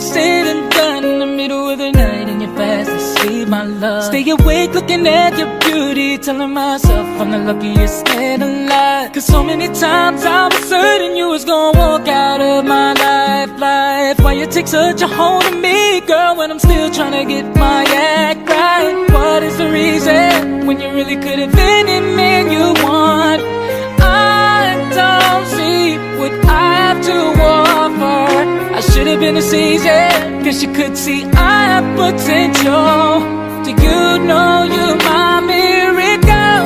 said and done in the middle of the night and you're fast asleep, my love. Stay awake looking at your beauty, telling myself I'm the luckiest man alive. Cause so many times I was certain you was gonna walk out of my life. Why you take such a hold of me, girl, when I'm still trying to get my act right? What is the reason when you really could have been any man you want? I don't see what I have to offer. I should have been a season, cause you could see I have potential. Do you know you're my miracle?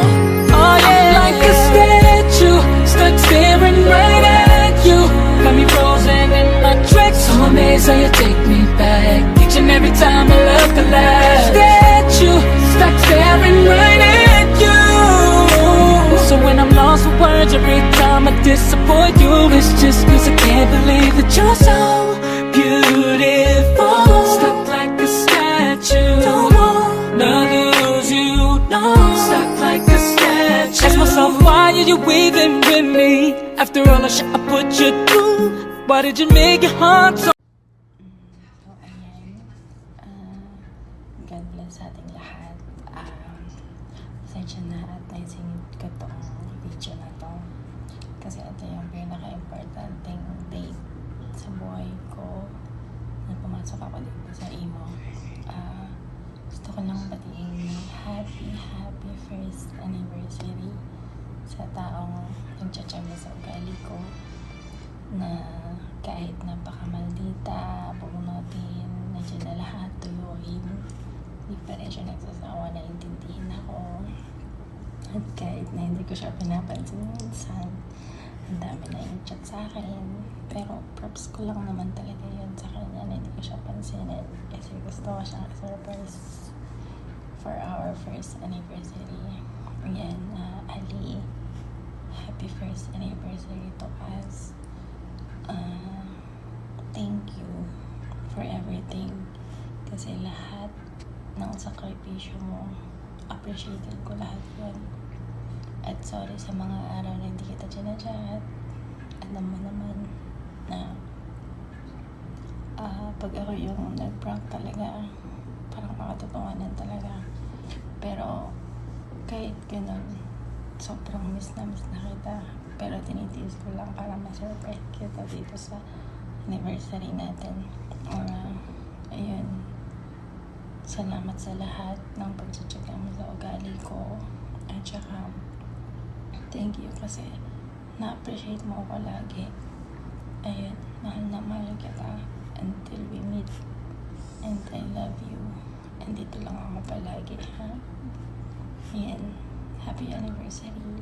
Oh yeah, like a statue, stuck staring right at you. Got me frozen in my tracks, so amazed how you take me back. Each and every time I look alive, statue, stuck staring right at you. So when I'm lost for words, every time I disappoint you, it's just cause I can't believe that you're so beautiful. Stuck like a statue, don't wanna lose you, no. Stuck like a statue. Ask myself, why are you even with me? After all the shit I put you through, why did you make your heart so? So ayan, God bless sa ating lahat. Pasensya na at naisingit ko tong video na to kasi ito yung pinaka-importanting date sa buhay ko na pumasok ako dito sa imo. Gusto ko lang batiin happy first anniversary sa taong nagtsatsaga sa ugali ko na kahit napakamaldita, bunutin, nandiyan na lahat, tuyuin, hindi pa rin siya nagsasawa na intindihin ako. At kahit na hindi ko siya pinapansin minsan, ang dami na yung chat sa akin, pero props ko lang naman talaga yun sa kanya na hindi ko siya pansinin kasi gusto ko siyang surprise for our first anniversary. Ayan, Ali, happy first anniversary to us. Thank you for everything kasi lahat ng sakripisyo mo, appreciated ko lahat yun. At sorry sa mga araw na hindi kita chinachat. Alam mo naman na pag ako yung nag-prank talaga, parang makatotohanan talaga. Pero kahit ganun, sobrang miss na kita. Pero tinitiis ko lang para ma-surprise kita dito sa anniversary natin. Ayun, salamat sa lahat ng pagtsatsaga mo sa ugali ko. At saka thank you kasi na-appreciate mo ako lagi. Ayun, mahal na mahal kita until we meet. And I love you. And dito lang ako palagi, ha? Ayan, happy anniversary.